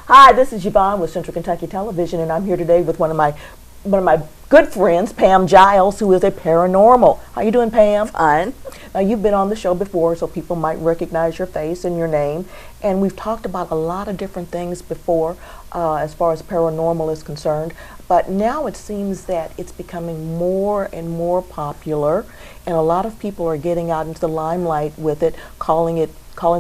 Hi, this is Yvonne with Central Kentucky Television, and I'm here today with one of my good friends, Pam Giles, who is a paranormal. How you doing, Pam? Fine. Now, you've been on the show before, so people might recognize your face and your name, and we've talked about a lot of different things before as far as paranormal is concerned, but now it seems that it's becoming more and more popular, and a lot of people are getting out into the limelight with it, calling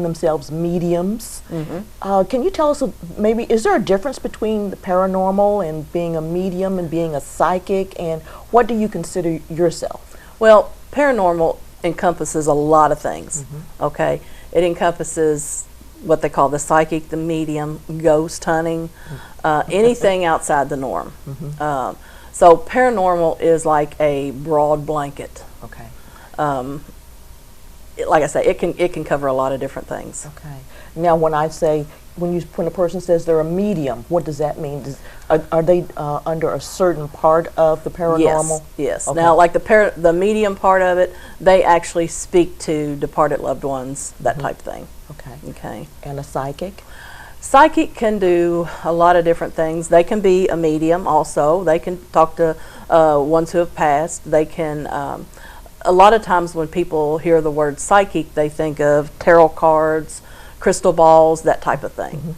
themselves mediums. Can you tell us, maybe, is there a difference between the paranormal and being a medium and being a psychic, and what do you consider yourself? Well, paranormal encompasses a lot of things, okay? It encompasses what they call the psychic, the medium, ghost hunting, anything outside the norm. So paranormal is like a broad blanket. Okay. Like I say, it can cover a lot of different things. Okay. Now, when a person says they're a medium, what does that mean? Are they under a certain part of the paranormal? Yes. Okay. Now, like the medium part of it, they actually speak to departed loved ones, that type thing. Okay. Okay. And a psychic? Psychic can do a lot of different things. They can be a medium also. They can talk to ones who have passed. They can, a lot of times when people hear the word psychic, they think of tarot cards, crystal balls, that type of thing.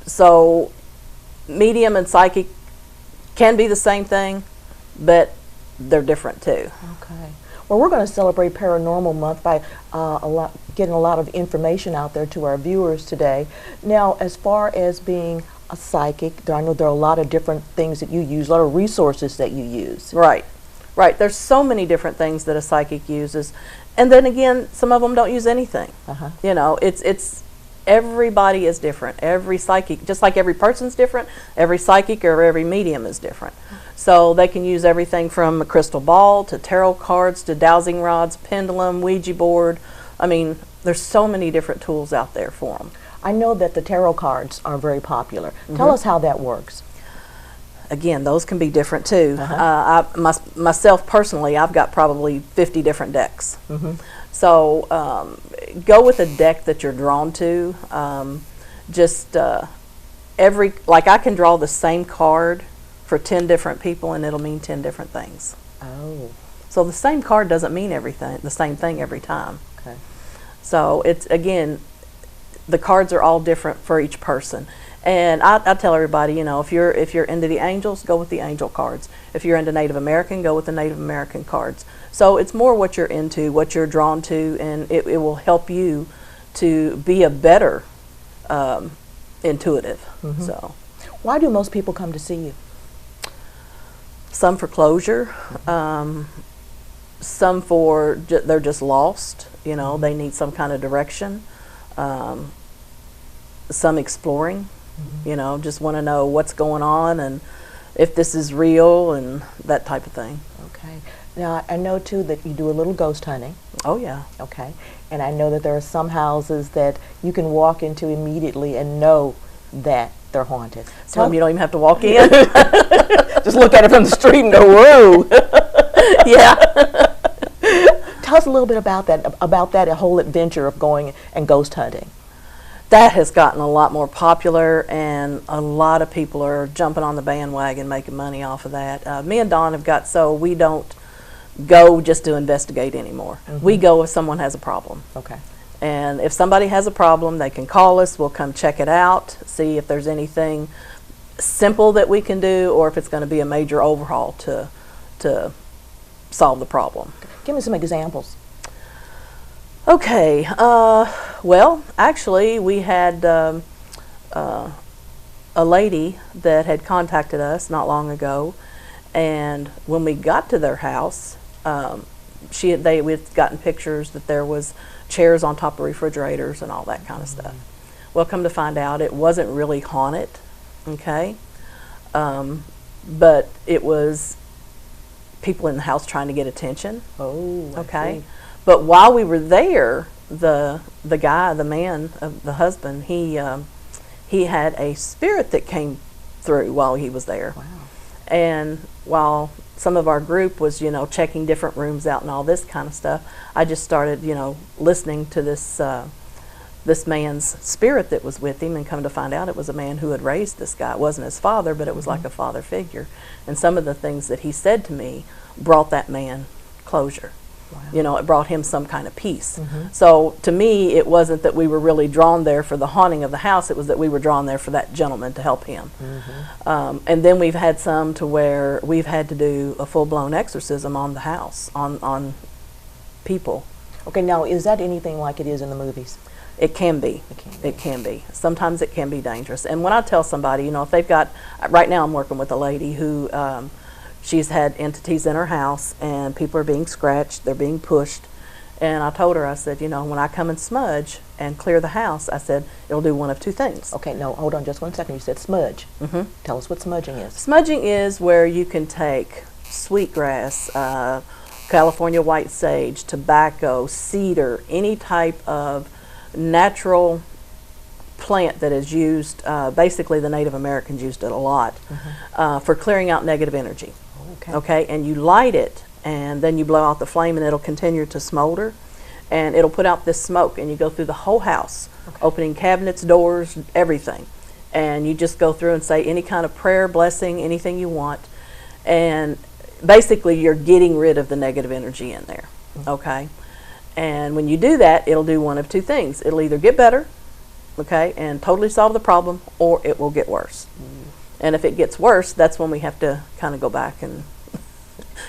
So medium and psychic can be the same thing, but they're different too. Okay. Well, we're going to celebrate Paranormal Month by getting a lot of information out there to our viewers today. Now, as far as being a psychic, I know there are a lot of different things that you use, a lot of resources that you use. Right. Right. There's so many different things that a psychic uses. And then again, some of them don't use anything. You know, it's everybody is different. Every psychic, just like every person's different, every psychic or every medium is different. So they can use everything from a crystal ball to tarot cards to dowsing rods, pendulum, Ouija board. I mean, there's so many different tools out there for them. I know that the tarot cards are very popular. Tell us how that works. Again, those can be different too. Myself personally, I've got probably 50 different decks. So go with a deck that you're drawn to. Like I can draw the same card for 10 different people and it'll mean 10 different things. Oh. So the same card doesn't mean the same thing every time. Okay. So it's, again, the cards are all different for each person. And I tell everybody, you know, if you're into the angels, go with the angel cards. If you're into Native American, go with the Native American cards. So it's more what you're into, what you're drawn to, and it will help you to be a better intuitive. So, why do most people come to see you? some for closure, some for they're just lost. You know, they need some kind of direction. Some exploring. You know, just want to know what's going on and if this is real and that type of thing. Okay. Now, I know, too, that you do a little ghost hunting. Oh, yeah. Okay. And I know that there are some houses that you can walk into immediately and know that they're haunted. Some you don't even have to walk in. Just look at it from the street and go, whoa. Yeah. Tell us a little bit about that whole adventure of going and ghost hunting. That has gotten a lot more popular, and a lot of people are jumping on the bandwagon, making money off of that. Me and Dawn have got so we don't go just to investigate anymore. We go if someone has a problem. Okay. And if somebody has a problem, they can call us. We'll come check it out, see if there's anything simple that we can do, or if it's going to be a major overhaul to solve the problem. Give me some examples. Okay, well, actually, we had a lady that had contacted us not long ago, and when we got to their house, we'd gotten pictures that there was chairs on top of refrigerators and all that kind of stuff. Well, come to find out, it wasn't really haunted, okay, but it was people in the house trying to get attention. Oh, okay. But while we were there, the guy, the man, the husband, he had a spirit that came through while he was there. Wow. And while some of our group was, you know, checking different rooms out and all this kind of stuff, I just started, you know, listening to this this man's spirit that was with him, and come to find out it was a man who had raised this guy. It wasn't his father, but it was like a father figure. And some of the things that he said to me brought that man closure. Wow. You know, it brought him some kind of peace. So to me, it wasn't that we were really drawn there for the haunting of the house. It was that we were drawn there for that gentleman to help him. And then we've had some to where we've had to do a full-blown exorcism on the house, on people. Okay, now is that anything like it is in the movies? It can be. It can be. Sometimes it can be dangerous. And when I tell somebody, you know, if they've got, right now I'm working with a lady who, she's had entities in her house, and people are being scratched, they're being pushed. And I told her, I said, you know, when I come and smudge and clear the house, I said, it'll do one of two things. Okay, no, hold on just one second. You said smudge. Tell us what smudging is. Smudging is where you can take sweetgrass, California white sage, tobacco, cedar, any type of natural plant that is used, basically the Native Americans used it a lot, for clearing out negative energy. Okay, and you light it, and then you blow out the flame, and it'll continue to smolder, and it'll put out this smoke, and you go through the whole house, opening cabinets, doors, everything, and you just go through and say any kind of prayer, blessing, anything you want, and basically you're getting rid of the negative energy in there. Okay, and when you do that, it'll do one of two things. It'll either get better, okay, and totally solve the problem, or it will get worse. And if it gets worse, that's when we have to kind of go back and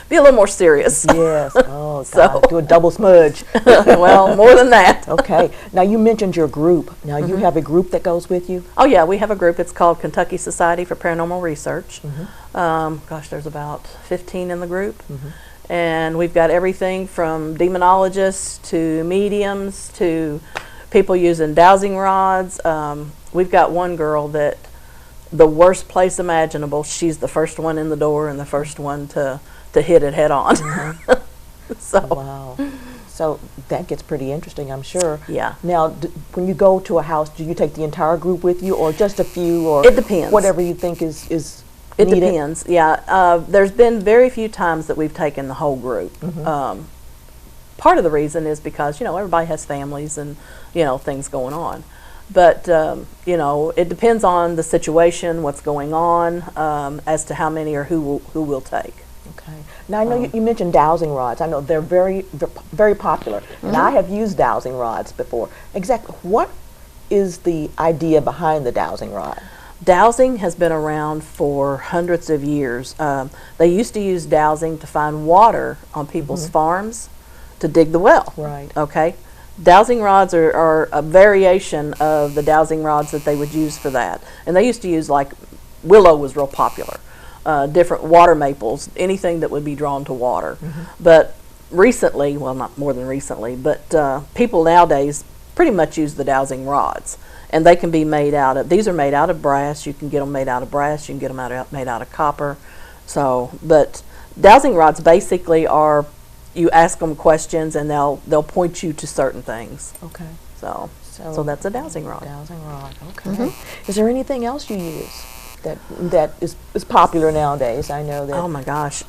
be a little more serious. Yes. Oh, God. So. Do a double smudge. Well, more than that. Okay. Now, you mentioned your group. Now, you have a group that goes with you? Oh, yeah. We have a group. It's called Kentucky Society for Paranormal Research. Gosh, there's about 15 in the group. And we've got everything from demonologists to mediums to people using dowsing rods. We've got one girl that the worst place imaginable, she's the first one in the door and the first one to hit it head on. So. Wow. So that gets pretty interesting, I'm sure. Yeah. Now, when you go to a house, do you take the entire group with you, or just a few, or it depends. Whatever you think is It needed? depends, yeah. There's been very few times that we've taken the whole group. Part of the reason is because, you know, everybody has families and, you know, things going on. But, you know, it depends on the situation, what's going on, as to how many or who will take. Okay. Now, I know you mentioned dowsing rods. I know they're very, very popular. And I have used dowsing rods before. Exactly. What is the idea behind the dowsing rod? Dowsing has been around for hundreds of years. They used to use dowsing to find water on people's farms to dig the well. Right. Okay. Dowsing rods are a variation of the dowsing rods that they would use for that. And they used to use, like, willow was real popular. Different water maples, anything that would be drawn to water. But recently, well, not more than recently, but people nowadays pretty much use the dowsing rods. And they can be made out of, these are made out of brass. You can get them made out of brass. You can get them made out of copper. So, but dowsing rods basically are, you ask them questions and they'll point you to certain things. Okay. So that's a dowsing rod. Dowsing rod. Okay. Is there anything else you use that is popular nowadays? I know that. Oh my gosh!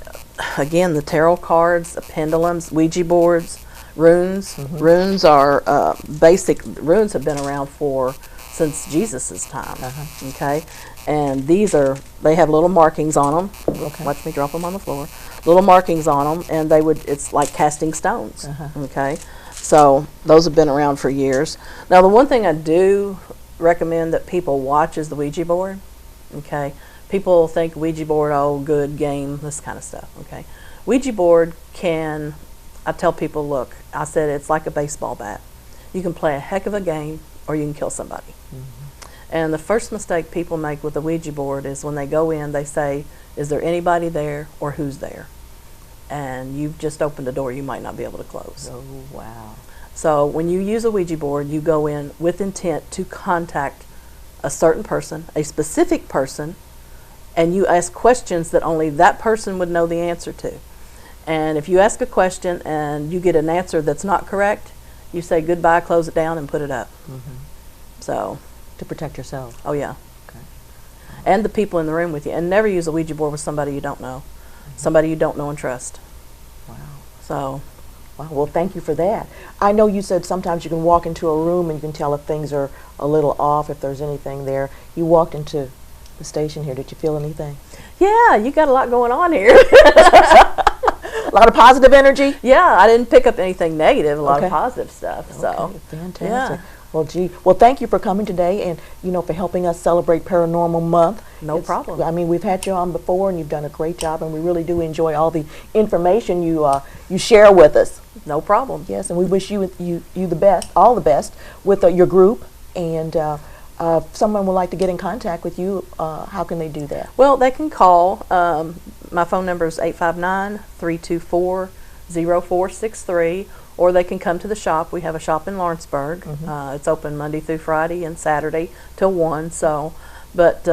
Again, the tarot cards, the pendulums, Ouija boards, runes. Runes are basic. Runes have been around since Jesus's time. Okay, and they have little markings on them. Okay. Watch me drop them on the floor. Little markings on them, and it's like casting stones. Okay, so those have been around for years. Now, the one thing I do recommend that people watch is the Ouija board. Okay, people think Ouija board, oh, good game, this kind of stuff. Okay, Ouija board I tell people, look, I said it's like a baseball bat. You can play a heck of a game, or you can kill somebody. And the first mistake people make with the Ouija board is when they go in, they say, is there anybody there, or who's there? And you've just opened a door you might not be able to close. Oh, wow. So when you use a Ouija board, you go in with intent to contact a certain person, a specific person, and you ask questions that only that person would know the answer to. And if you ask a question and you get an answer that's not correct, you say goodbye, close it down, and put it up. So, to protect yourself. Oh yeah. Okay. And the people in the room with you. And never use a Ouija board with somebody you don't know. Somebody you don't know and trust. Wow. So, Wow, well, thank you for that. I know you said sometimes you can walk into a room and you can tell if things are a little off, if there's anything there. You walked into the station here. Did you feel anything? Yeah, you got a lot going on here. A lot of positive energy? Yeah, I didn't pick up anything negative, a lot Okay. of positive stuff. So, Okay, fantastic. yeah. Well, gee, well, thank you for coming today and, you know, for helping us celebrate Paranormal Month. No problem. I mean, we've had you on before and you've done a great job, and we really do enjoy all the information you share with us. No problem. Yes, and we wish you the best, all the best with your group. And if someone would like to get in contact with you, how can they do that? Well, they can call. My phone number is 859-324-0463, or they can come to the shop. We have a shop in Lawrenceburg. It's open Monday through Friday and Saturday till 1. So, but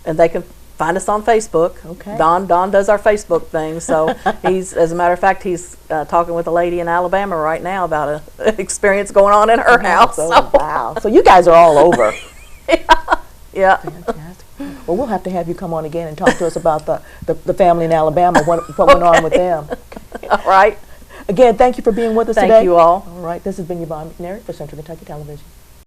and they can find us on Facebook. Okay. Don does our Facebook thing. So he's, as a matter of fact, he's talking with a lady in Alabama right now about an experience going on in her house. So, So, wow. So you guys are all over. yeah. Fantastic. Well, we'll have to have you come on again and talk to us about the family in Alabama, what went on with them. All right. Again, thank you for being with us today. Thank you all. All right, this has been Yvonne McNary for Central Kentucky Television.